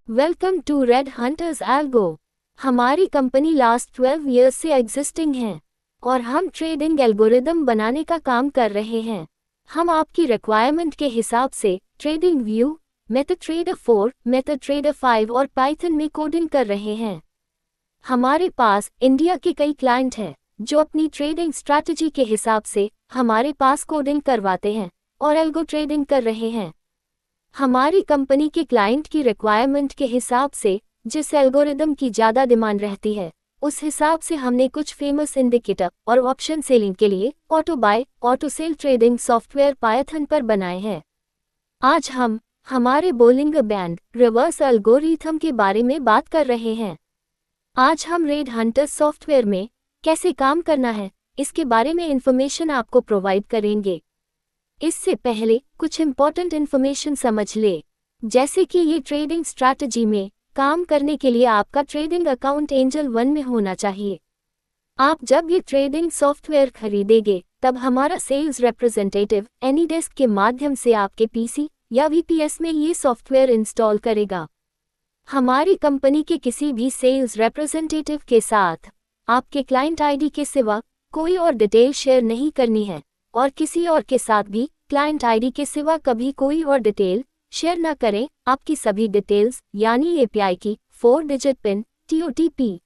Welcome to Red Hunters Algo. हमारी company last 12 years से existing है और हम ट्रेडिंग एल्गोरिदम बनाने का काम कर रहे हैं। हम आपकी रिक्वायरमेंट के हिसाब से ट्रेडिंग व्यू, मेटाट्रेडर 4, मेटाट्रेडर 5 और पाइथन में कोडिंग कर रहे हैं। हमारे पास इंडिया के कई क्लाइंट हैं जो अपनी ट्रेडिंग स्ट्रैटेजी के हिसाब से हमारे पास कोडिंग करवाते हैं और एल्गो ट्रेडिंग कर रहे हैं। हमारी कंपनी के क्लाइंट की रिक्वायरमेंट के हिसाब से जिस एल्गोरिदम की ज़्यादा डिमांड रहती है उस हिसाब से हमने कुछ फेमस इंडिकेटर और ऑप्शन सेलिंग के लिए auto buy, auto sell trading software Python पर बनाए हैं। आज हम हमारे बोलिंगर बैंड रिवर्स एल्गोरिथम के बारे में बात कर रहे हैं। आज हम रेड हंटर्स सॉफ्टवेयर में कैसे काम करना है इसके बारे में इंफॉर्मेशन आपको प्रोवाइड करेंगे। इससे पहले कुछ इंपॉर्टेंट इन्फॉर्मेशन समझ ले, जैसे कि ये ट्रेडिंग स्ट्रैटेजी में काम करने के लिए आपका ट्रेडिंग अकाउंट एंजल 1 में होना चाहिए। आप जब ये ट्रेडिंग सॉफ्टवेयर खरीदेंगे तब हमारा सेल्स रिप्रेजेंटेटिव एनीडेस्क के माध्यम से आपके पीसी या वीपीएस में ये सॉफ्टवेयर इंस्टॉल करेगा। हमारी कंपनी के किसी भी सेल्स रिप्रेजेंटेटिव के साथ आपके क्लाइंट आईडी के सिवा कोई और डिटेल शेयर नहीं करनी है और किसी और के साथ भी क्लाइंट आईडी के सिवा कभी कोई और डिटेल शेयर न करें। आपकी सभी डिटेल्स यानी एपीआई की 4 डिजिट पिन, TOTP,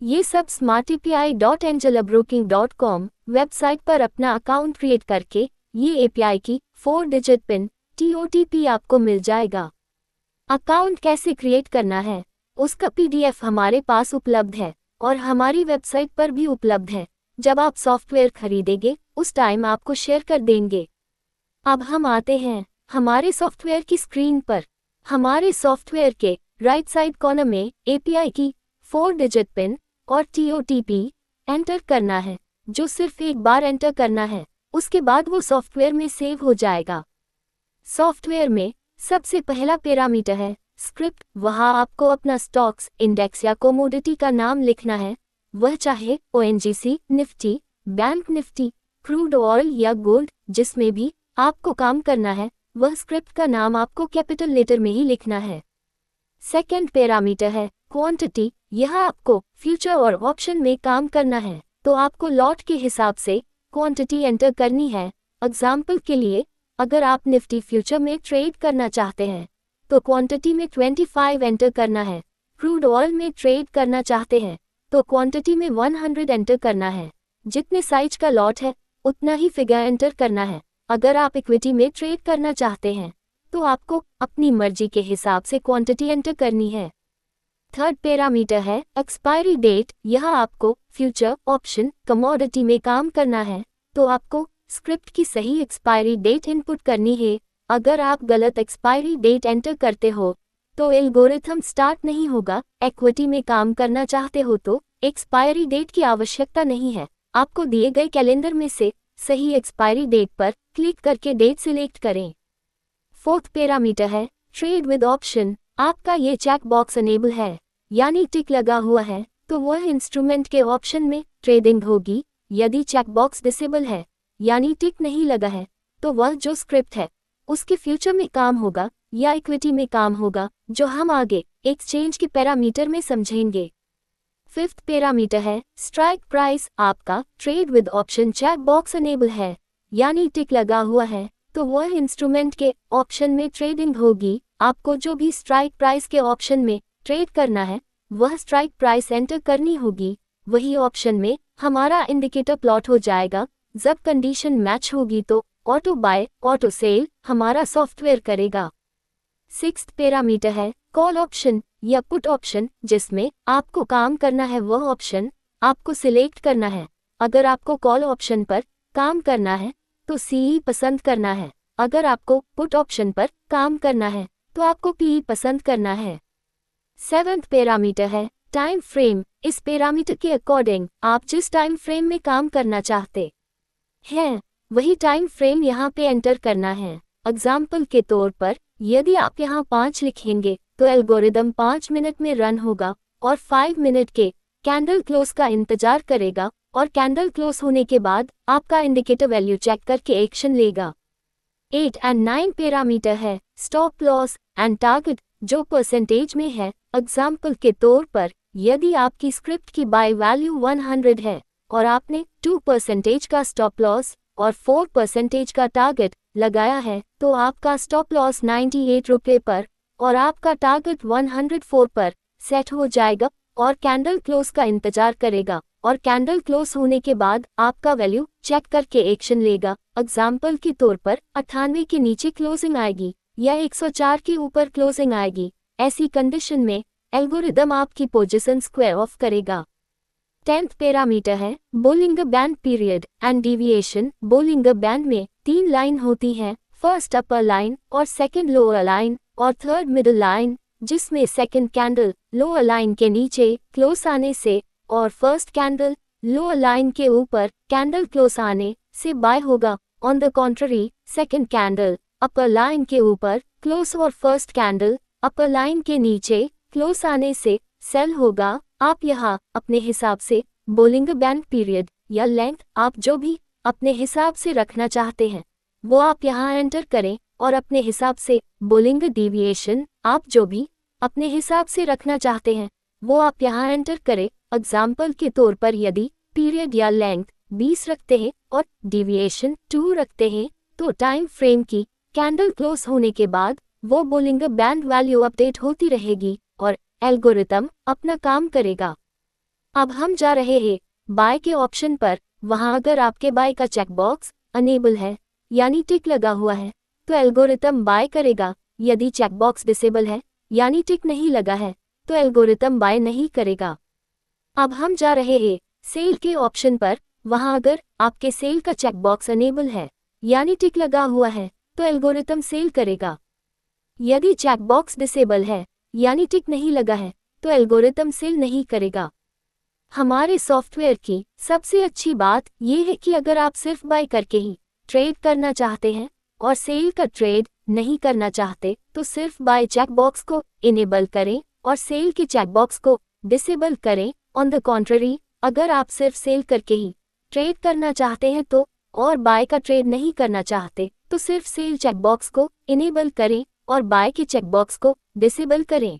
ये सब smartapi.angelabroking.com वेबसाइट पर अपना अकाउंट क्रिएट करके ये एपीआई की 4 डिजिट पिन, TOTP आपको मिल जाएगा। अकाउंट कैसे क्रिएट करना है उसका PDF हमारे पास उपलब्ध है और हमारी वेबसाइट पर भी उपलब्ध है। जब आप सॉफ्टवेयर खरीदेंगे उस टाइम आपको शेयर कर देंगे। अब हम आते हैं हमारे सॉफ्टवेयर की स्क्रीन पर। हमारे सॉफ्टवेयर के राइट साइड कॉर्नर में एपीआई की 4 डिजिट पिन और TOTP एंटर करना है, जो सिर्फ एक बार एंटर करना है, उसके बाद वो सॉफ्टवेयर में सेव हो जाएगा। सॉफ्टवेयर में सबसे पहला पैरामीटर है स्क्रिप्ट। वहाँ आपको अपना स्टॉक्स, इंडेक्स या कोमोडिटी का नाम लिखना है, वह चाहे ONGC, Nifty, bank Nifty, crude oil या गोल्ड, जिसमें भी आपको काम करना है वह स्क्रिप्ट का नाम आपको कैपिटल लेटर में ही लिखना है। सेकंड पैरामीटर है क्वांटिटी। यह आपको फ्यूचर और ऑप्शन में काम करना है तो आपको लॉट के हिसाब से क्वांटिटी एंटर करनी है। एग्जाम्पल के लिए, अगर आप निफ्टी फ्यूचर में ट्रेड करना चाहते हैं तो क्वांटिटी में 25 एंटर करना है। क्रूड ऑयल में ट्रेड करना चाहते हैं तो क्वांटिटी में 100 एंटर करना है। जितने साइज का लॉट है उतना ही फिगर एंटर करना है। अगर आप इक्विटी में ट्रेड करना चाहते हैं तो आपको अपनी मर्जी के हिसाब से क्वांटिटी एंटर करनी है। थर्ड पैरामीटर है एक्सपायरी डेट। यह आपको फ्यूचर, ऑप्शन, कमोडिटी में काम करना है तो आपको स्क्रिप्ट की सही एक्सपायरी डेट इनपुट करनी है। अगर आप गलत एक्सपायरी डेट एंटर करते हो तो एल्गोरिथम स्टार्ट नहीं होगा। इक्विटी में काम करना चाहते हो तो एक्सपायरी डेट की आवश्यकता नहीं है। आपको दिए गए कैलेंडर में से सही एक्सपायरी डेट पर क्लिक करके डेट सिलेक्ट करें। फोर्थ पैरामीटर है ट्रेड विद ऑप्शन। आपका ये चेक बॉक्स अनेबल है यानी टिक लगा हुआ है तो वह इंस्ट्रूमेंट के ऑप्शन में ट्रेडिंग होगी। यदि चेक बॉक्स डिसेबल है यानी टिक नहीं लगा है तो वह जो स्क्रिप्ट है उसके फ्यूचर में काम होगा या इक्विटी में काम होगा, जो हम आगे एक्सचेंज के पैरामीटर में समझेंगे। फिफ्थ पैरामीटर है स्ट्राइक प्राइस। आपका trade with option check box enable है यानी टिक लगा हुआ है तो वह इंस्ट्रूमेंट के ऑप्शन में ट्रेडिंग होगी। आपको जो भी स्ट्राइक प्राइस के ऑप्शन में ट्रेड करना है वह स्ट्राइक प्राइस एंटर करनी होगी। वही ऑप्शन में हमारा इंडिकेटर प्लॉट हो जाएगा। जब कंडीशन मैच होगी तो ऑटो बाय, ऑटो सेल हमारा सॉफ्टवेयर करेगा। सिक्स्थ पैरामीटर है कॉल ऑप्शन या पुट ऑप्शन। जिसमें आपको काम करना है वह ऑप्शन आपको सिलेक्ट करना है। अगर आपको कॉल ऑप्शन पर काम करना है तो CE पसंद करना है। अगर आपको पुट ऑप्शन पर काम करना है तो आपको PE पसंद करना है। सेवेंथ पैरामीटर है टाइम फ्रेम। इस पैरामीटर के अकॉर्डिंग आप जिस टाइम फ्रेम में काम करना चाहते हैं वही टाइम फ्रेम यहाँ पे एंटर करना है। एग्जाम्पल के तौर पर यदि आप यहाँ 5 लिखेंगे तो एल्गोरिदम 5 मिनट में रन होगा और 5 मिनट के कैंडल क्लोज का इंतजार करेगा और कैंडल क्लोज होने के बाद आपका इंडिकेटर वैल्यू चेक करके एक्शन लेगा। 8 और 9 पैरामीटर है स्टॉप लॉस एंड टारगेट। जो परसेंटेज में है। एग्जाम्पल के तौर पर यदि आपकी स्क्रिप्ट की बाय वैल्यू 100 है और आपने 2% का स्टॉप लॉस और 4% का टारगेट लगाया है तो आपका स्टॉप लॉस 98 रुपये पर और आपका टारगेट 104 पर सेट हो जाएगा और कैंडल क्लोज का इंतजार करेगा और कैंडल क्लोज होने के बाद आपका वैल्यू चेक करके एक्शन लेगा। एग्जाम्पल के तौर पर 98 के नीचे क्लोजिंग आएगी या 104 के ऊपर क्लोजिंग आएगी। ऐसी कंडीशन में एल्गोरिदम आपकी पोजीशन स्क्वायर ऑफ करेगा। 10th पैरामीटर है Bollinger band period and deviation. Bollinger band में 3 लाइन होती हैं, फर्स्ट अपर लाइन और सेकंड लोअर लाइन और थर्ड मिडिल लाइन, जिसमें सेकंड कैंडल लोअर लाइन के नीचे क्लोज आने से और फर्स्ट कैंडल लोअर लाइन के ऊपर कैंडल क्लोज आने से बाय होगा। On the contrary second candle upper line के ऊपर क्लोज और फर्स्ट कैंडल अपर लाइन के नीचे क्लोज आने से सेल होगा। आप यहाँ अपने हिसाब से बोलिंगर बैंड पीरियड या लेंथ आप जो भी अपने हिसाब से रखना चाहते हैं वो आप यहाँ एंटर करें और अपने हिसाब से बोलिंगर डेविएशन आप जो भी अपने हिसाब से रखना चाहते हैं वो आप यहाँ एंटर करें। एग्जाम्पल के तौर पर यदि पीरियड या लेंथ 20 रखते हैं और डेविएशन 2 रखते हैं तो टाइम फ्रेम की कैंडल क्लोज होने के बाद वो बोलिंगर बैंड वैल्यू अपडेट होती रहेगी और एल्गोरिथम अपना काम करेगा। अब हम जा रहे हैं बाय के ऑप्शन पर। वहां अगर आपके बाय का चेकबॉक्स अनेबल है यानी टिक लगा हुआ है तो एल्गोरिथम बाय करेगा। यदि चेकबॉक्स डिसेबल है यानी टिक नहीं लगा है तो एल्गोरिथम बाय नहीं करेगा। अब हम जा रहे हैं सेल के ऑप्शन पर। वहां अगर आपके सेल का चेकबॉक्स अनेबल है यानी टिक लगा हुआ है तो एल्गोरिथम सेल करेगा। यदि चेकबॉक्स डिसेबल है यानी टिक नहीं लगा है तो एल्गोरिथम सेल नहीं करेगा। हमारे सॉफ्टवेयर की सबसे अच्छी बात यह है कि अगर आप सिर्फ बाय करके ही ट्रेड करना चाहते हैं और सेल का ट्रेड नहीं करना चाहते तो सिर्फ बाय चेकबॉक्स को इनेबल करें और सेल के चेकबॉक्स को डिसेबल करें। ऑन द कॉन्ट्ररी अगर आप सिर्फ सेल करके ही ट्रेड करना चाहते हैं तो और बाय का ट्रेड नहीं करना चाहते तो सिर्फ सेल चेकबॉक्स को इनेबल करें और बाय के चेकबॉक्स को डिसेबल करें।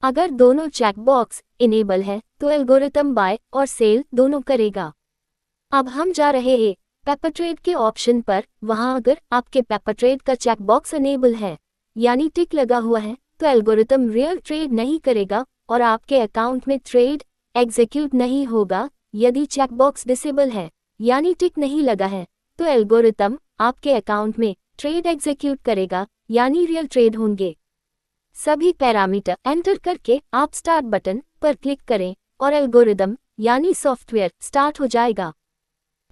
अगर दोनों चेकबॉक्स इनेबल है तो एल्गोरिथम बाय और सेल दोनों करेगा। अब हम जा रहे हैं पेपर ट्रेड के ऑप्शन पर। वहां अगर आपके पेपर ट्रेड का चेकबॉक्स इनेबल है यानी टिक लगा हुआ है तो एल्गोरिथम रियल ट्रेड नहीं करेगा और आपके अकाउंट में ट्रेड एग्जीक्यूट नहीं होगा। यदि चेकबॉक्स डिसेबल है यानी टिक नहीं लगा है तो एल्गोरिथम आपके अकाउंट में ट्रेड एग्जीक्यूट करेगा यानी रियल ट्रेड होंगे। सभी पैरामीटर एंटर करके आप स्टार्ट बटन पर क्लिक करें और एल्गोरिदम यानी सॉफ्टवेयर स्टार्ट हो जाएगा।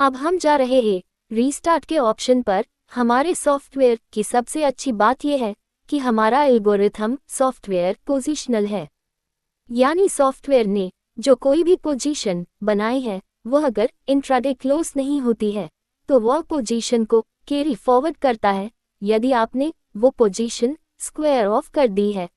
अब हम जा रहे हैं रीस्टार्ट के ऑप्शन पर। हमारे सॉफ्टवेयर की सबसे अच्छी बात यह है कि हमारा एल्गोरिथम सॉफ्टवेयर पोजिशनल है, यानी सॉफ्टवेयर ने जो कोई भी पोजीशन बनाई है वह अगर इंट्राडे क्लोज नहीं होती है तो वह पोजीशन को कैरी फॉरवर्ड करता है। यदि आपने वो पोजीशन स्क्वायर ऑफ कर दी है,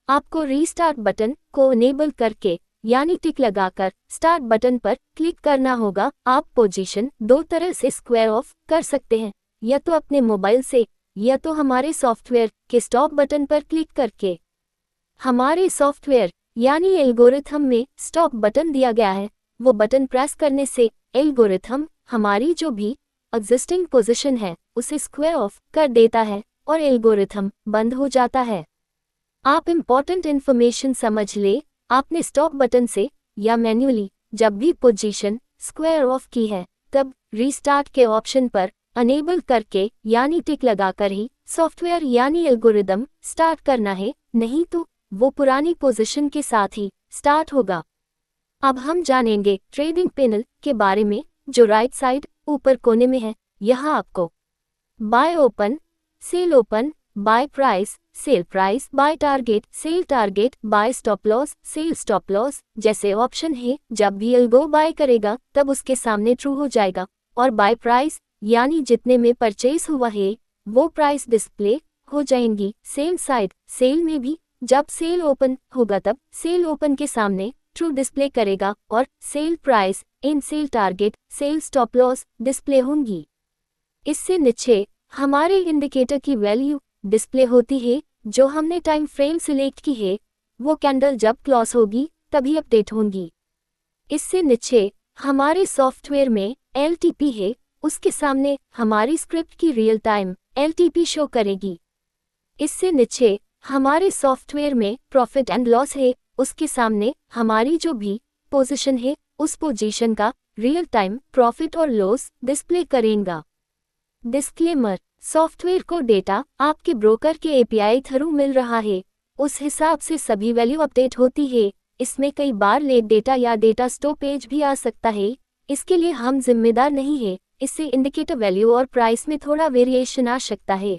आपको रीस्टार्ट बटन को इनेबल करके यानी टिक लगाकर स्टार्ट बटन पर क्लिक करना होगा। आप पोजीशन 2 तरह से स्क्वायर ऑफ कर सकते हैं, या तो अपने मोबाइल से या तो हमारे सॉफ्टवेयर के स्टॉप बटन पर क्लिक करके। हमारे सॉफ्टवेयर यानी एल्गोरिथम में स्टॉप बटन दिया गया है, वो बटन प्रेस करने से एल्गोरिथम हमारी जो भी एग्जिस्टिंग पोजीशन है उसे स्क्वायर ऑफ कर देता है और एल्गोरिथम बंद हो जाता है। आप इम्पॉर्टेंट इन्फॉर्मेशन समझ ले, आपने स्टॉप बटन से या मैन्युअली जब भी पोजीशन स्क्वायर ऑफ की है तब रीस्टार्ट के ऑप्शन पर अनेबल करके यानी टिक लगाकर ही सॉफ्टवेयर यानी एल्गोरिदम स्टार्ट करना है, नहीं तो वो पुरानी पोजीशन के साथ ही स्टार्ट होगा। अब हम जानेंगे ट्रेडिंग पैनल के बारे में जो राइट साइड ऊपर कोने में है। यहाँ आपको buy open, sell open, buy price, sell price, buy target, sell target, buy stop loss, sell stop loss जैसे ऑप्शन है। जब भी एल्गो बाय करेगा तब उसके सामने ट्रू हो जाएगा और बाय प्राइस यानी जितने में परचेज हुआ है वो प्राइस डिस्प्ले हो जाएंगी। सेम साइड सेल में भी जब सेल ओपन होगा तब सेल ओपन के सामने ट्रू डिस्प्ले करेगा और सेल प्राइस इन sell target, sell stop loss display होंगी। इससे नीचे हमारे इंडिकेटर की वैल्यू डिस्प्ले होती है, जो हमने टाइम फ्रेम सिलेक्ट की है वो कैंडल जब क्लोज होगी तभी अपडेट होंगी। इससे नीचे हमारे सॉफ्टवेयर में LTP है, उसके सामने हमारी स्क्रिप्ट की रियल टाइम LTP शो करेगी। इससे नीचे हमारे सॉफ्टवेयर में प्रॉफिट एंड लॉस है, उसके सामने हमारी जो भी पोजीशन है उस पोजीशन का रियल टाइम प्रॉफिट और लॉस डिस्प्ले करेगा। डिस्क्लेमर, सॉफ्टवेयर को डेटा आपके ब्रोकर के API थ्रू मिल रहा है, उस हिसाब से सभी वैल्यू अपडेट होती है। इसमें कई बार लेट डेटा या डेटा स्टॉपेज भी आ सकता है, इसके लिए हम जिम्मेदार नहीं है। इससे इंडिकेटर वैल्यू और प्राइस में थोड़ा वेरिएशन आ सकता है।